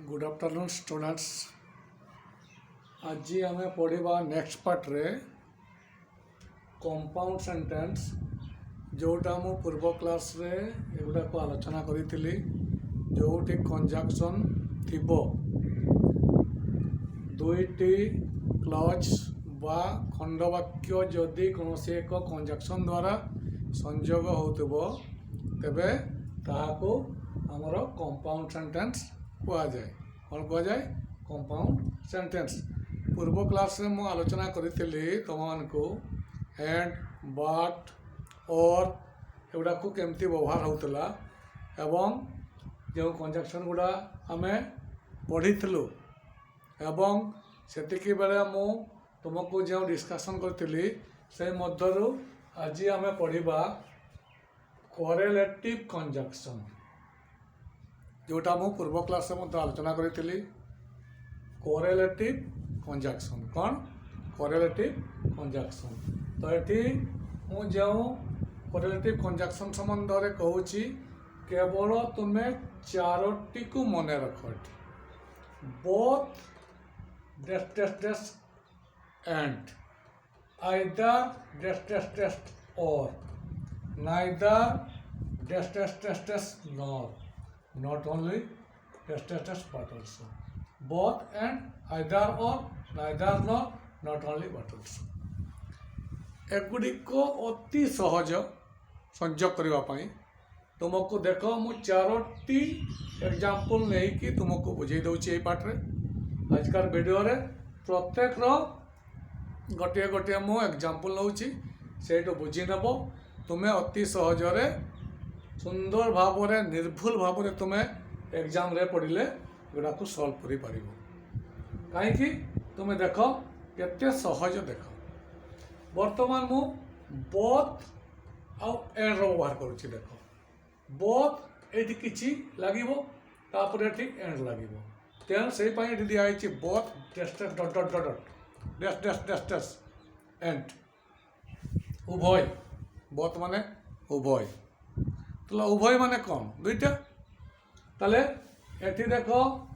Good afternoon students. आज आम पढ़ा नेक्स्ट पार्ट रे कंपाउंड सेंटेंस जोटा मु पूर्व क्लास रे एगुड़ा को आलोचना करी जोटी कंजक्शन थिबो दुईटी क्लज बा खंडवाक्य जदि कौन से एक कंजक्शन द्वारा संयोग होतबो तेबे ताहाको हमर कंपाउंड सेंटेंस कह जाए। कौन कह जाए? Compound sentence. पूर्व क्लास रे मु आलोचना करी तुम मानक एंड बट और एगुड़ा को केमती व्यवहार होता एवं जो कंजक्शन गुड़ा आम पढ़ीलु एवं सेतिकी बेले मु तुमको जो डिस्कशन करी से मध्यरु आज आम पढ़ा कोरेलेटिव कंजक्शन जोटा मु पूर्व क्लास में आलोचना करी कोरेलेटिव कंजक्शन। कौन? कोरेलेटिव कंजक्शन। तो ये मु जो कोरेलेटिव कंजक्शन संबंध में कहूँ केवल तुम्हें चारोटी को मन रख both days days days and either dash days dash or neither dash days days dash nor not only test but also both and either or neither nor not only but also एगुड़िक अति सहज संयोग करने तुमको देख मु Charoti example नहीं कि तुमको बुझे दूसरी पार्ट रे आजकल वीडियो रे प्रत्येक गोटे गोटे मु एग्जाम्पल नौची से बुझी नब तुम्हें अति सहजरे सुंदर भाव में निर्भुल भाव में तुम्हें एग्जाम रे पढ़ले गुड़ा को सॉल्व कर पार कहीं तुम्हें देख केते सहज देख बर्तमान मु बोथ आउ एंड व्यवहार करुच्ची देख बोथ ये किसी लगे एंड लगे तेणु से दिखाई बोथ डेस डेस डट डट डट डेस डेस डेस डेस एंड उभय बोथ माने उभय तो उभय माने कौन दुईटा ताले एठी देख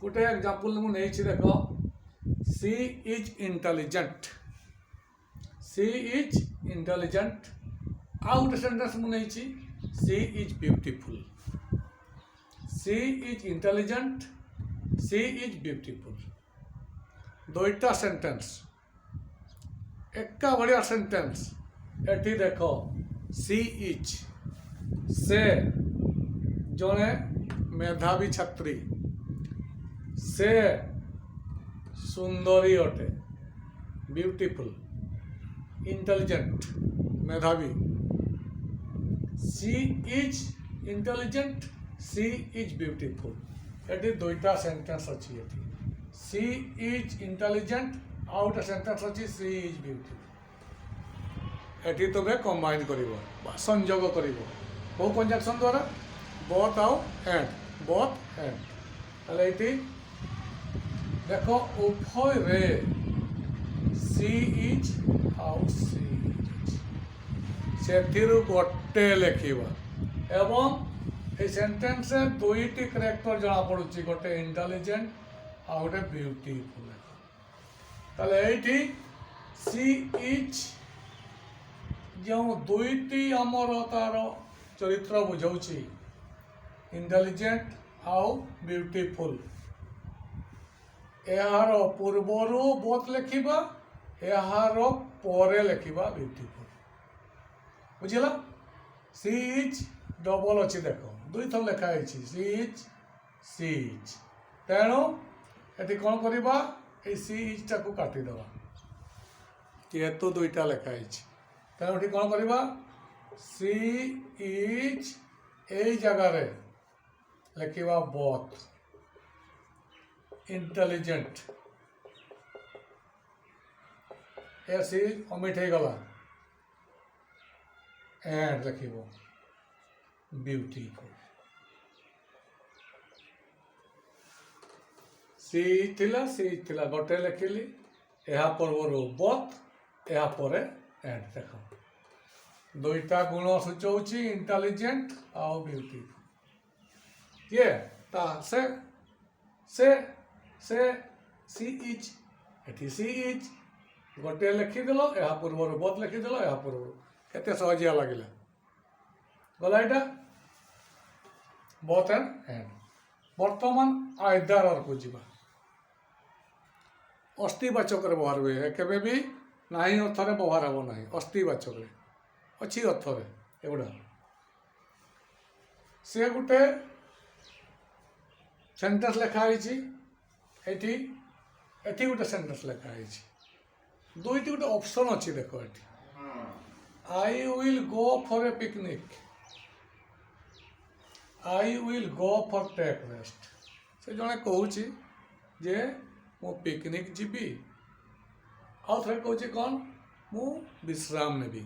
गोटे एग्जाम्पल मुझे देख she is intelligent she is intelligent आउ गोटे सेंटेंस मुझे she is beautiful she is intelligent she is beautiful दुईटा सेंटेंस एका बढ़िया सेंटेंस एठी देख सी इज से जड़े मेधावी छात्री से सुंदरी अटे ब्यूटीफुल इंटेलिजेंट मेधावी she is intelligent she is beautiful ये दुईटा सेंटेंस अच्छी ये सी इज इंटेलिजेंट आउ गोटे सेंटेंस अच्छी सी इज ब्यूटीफुल ये तुम्हें कंबाइन कर संयोग कर कौ कंजक्शन द्वारा बोथ आउ एंड ताले ये देख उभय रे सी इज आउ सी इज से गोटे लिखा एवं ये सेंटेंस दुईटी कैरेक्टर जना पड़ुची गोटे इंटेलिजेंट आउ गोटे ब्यूटीफुल ताले ये सी इज जो दुईटी आमर तार चरित्र बुझाऊँ इंटेलिजेंट आउ ब्यूटीफुल यार पूर्वर बोथ लिखा यार पर लिखा ब्यूटीफुल बुझला सी इज डबल अच्छी देख दुई थर लिखाई सी इज तेणु ये कौन करवा सी इज टाक काटिदेवा जेहेतु दुईटा लिखाई तेणु ये कौन करवा सी इज ए जगार लिखा बोथ इंटेलिजेंट ए सी अमिट हो गला एंड लिख ब्यूटीफुल सी थिला गोटे लिखिली या पूर्वर बोथ या पर एंड देख दुईटा गुण सूचाऊँ इंटेलिजेंट आउ ब्यूटीफुल ये ता से से से सी इज एटी सी इज गोटे लिखिदेल या पूर्वर बोथ लिखिदेल या पूर्व केते सहजिया लगिला गला एटा बोथ एंड बर्तमान आइदर और को जीवा अस्थिवाचक व्यवहार हुए केबे भी नाही अर्थरे व्यवहार हम ना अस्थिवाचक अच्छी अर्थरे एगुड़ा से गोटे सेंटेंस लिखाई एटी एटी गोटे सेंटेंस लिखाई दुईटी गोटे ऑप्शन अच्छी देख एटी I will go for a picnic I will go for take rest से जड़े कहूँ जे मु पिकनिक जीवी आउ थे कहूँ कौन मु विश्राम नेबी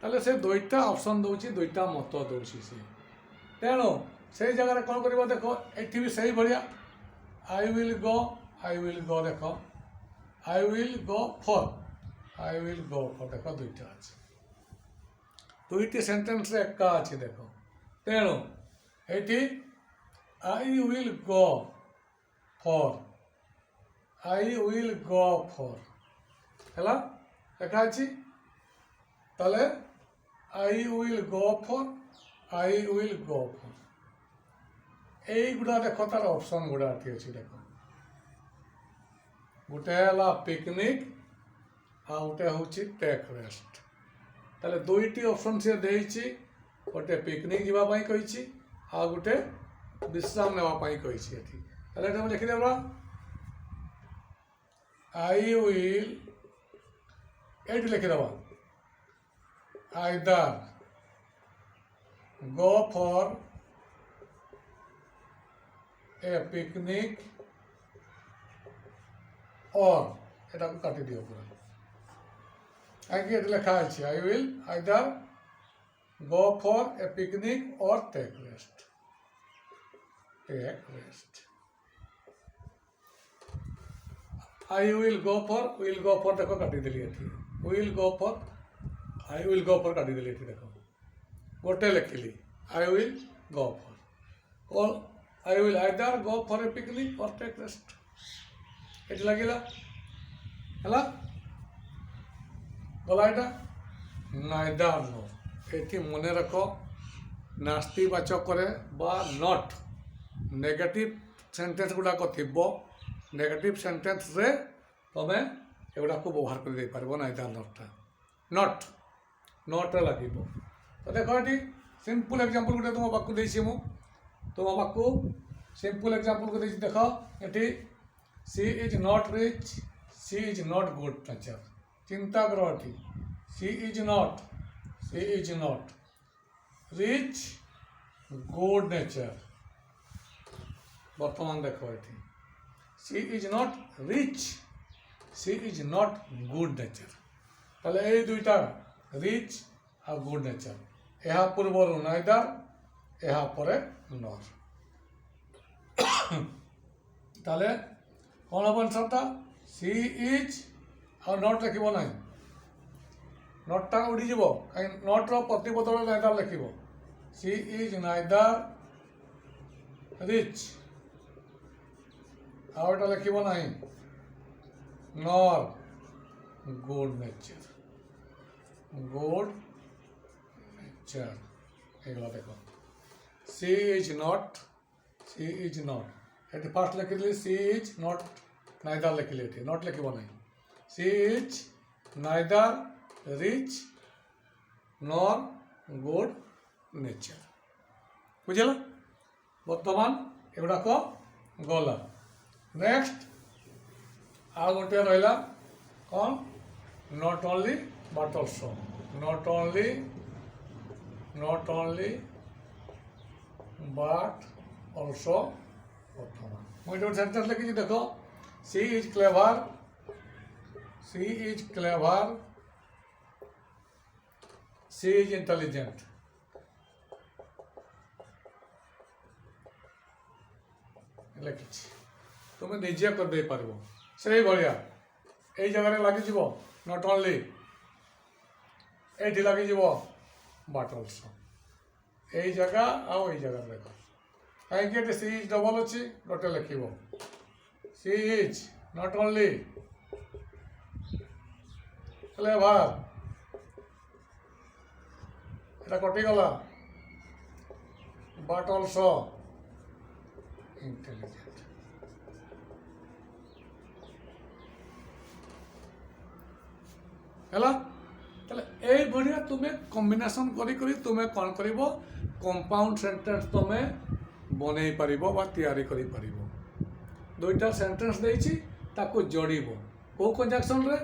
ताले से दुईटा ऑप्शन दूसरी दुईटा मत दूसरी से तेणु से जगह कौन कर देख ये भी सही भाया आई विल गो देख आई विल गो फॉर देख दुईटा अच्छे दुईटी सेंटेंस एका अच्छी देख तेणु ये आई विल गो फॉर है लिखा अच्छी ताले आई विल गो फॉर এইগুড়া দেখ তার অপশন গুড়া এটি আছে দেখ গোটে হলা পিকনিক আর গোটে হচ্ছে টেক রেস্ট তাহলে দুইটি অপশন সে দেইছি গোটে পিকনিক যাওয়া পাই কইছি আর গোটে বিশ্রাম নেওয়া পাই কইছি এটি তাহলে এটা লিখি দেবা আই উইল এইটি লিখি দেবা either go for a picnic or এটা কাটি দিও পুরো আগে এটা লেখা আছে I will either go for a picnic or take rest I will go for দেখো কাটি দিলি এটি I will go for কাটি দিলি এটি দেখো गोटे लिखिली I will go for I will either go for a picnic or take rest ये लगिला है गला यहाँ नाइदर नो ये मन रख नास्तिवाचक नट नेगेटिव सेंटेंस गुड़ाक थी नेगेटिव सेंटेंस रे तुम एगुड़ा को व्यवहार कर दे पार नाइदर नटा नट लगे तो देख ये सिंपल एग्जांपल गोटे तुम पाक देसी मु तुम पाक सिंपल एग्जांपल को देसी देख ये she is not rich she is not good nature चिंता करो ये she is not rich good nature बर्तमान देख ये she is not rich she is not good nature ताले ये दुईटा रिच और गुड नेचर यह पूर्वर नाइदर यह पर नर ताले कौन हम आंसरटा सी इज और नट लिख ना नटा उड़ीज कहीं नट्र प्रतिबदल नाइदर लिख सी इज नाइदर रिच आउटा लिख ना नर गुड नेचर एगुला देख सी इज नट ये फास्ट लिखी सी इज नट नाइदर लिखिली ये नट लिख ना she is neither rich nor good nature बुझल बर्तमान एगुड़ाक गला नेक्स्ट आ गोटे रहा कौन not only but also not only but also मुझे सेंटेंस लिखी देखो she is clever she is intelligent लिखी तुम निजे करदे पार से भाया यही जगह लगे नॉट ओनली ये लगे बट ऑल्सो यही जगह आउ यही जगह देख कहीं सी इज डबल अच्छी गोटे लिख सी इज नॉट ओनली क्लेवर এটা কটিগলা but also intelligent ହେଲା তাহলে এই বঢ়িয়া তুমি কম্বিনেসন করি করি তুমি কোন করিব কম্পাউন্ড সেন্টেন্স তুমি বনাই পারিব বা তৈরি করি পারিব দুইটা সেন্টেন্স দেইছি তাকে যোড়িব কেউ কনজাকশন রে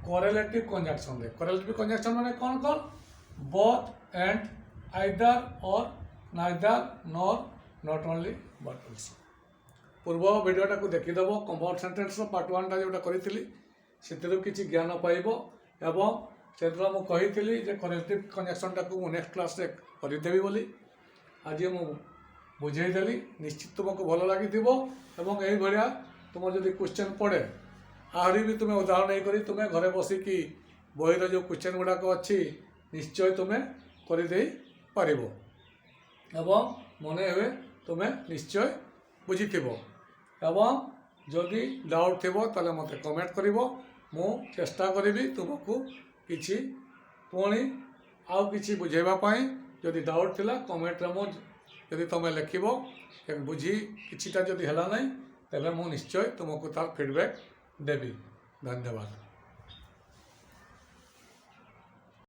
কোরিলেটিভ কনজাকশন রে কোরিলেটিভ কনজাকশন মানে কোন কোন both and either or neither nor not only but also पूर्व भिडियोटा को देखीदेव कंपाउंड सेंटेंस पार्ट 1 जोटा करी से किसी ज्ञान पाइब एवं से मुझे जे कोरिलेटिव कनेक्शनटा को नेक्स्ट क्लास रे करदेवी बोली आज मु बुझेदेली निश्चित तुमको भल लगी एवं यही भाया तुम जब क्वेश्चन पड़े आहरी भी तुम्हें उदाहरण नहीं करी तुम्हें घरे बसिकी बहीर जो क्वेश्चन गुड़ाक अच्छी निश्चय तुम्हें करदे पारिब एवं मन हुए तुम्हें निश्चय बुझी एवं जदि डाउट थी ताले मत कमेंट कर मु चेष्टा करी तुमको किसी पुणी आउ किसी बुझेवाई जदि डाउट थिला कमेंट रे मु जदि तुम लिख बुझी किछिटा जदि है ना तेरे मु निश्चय तुमको तार फीडबैक देवी। धन्यवाद।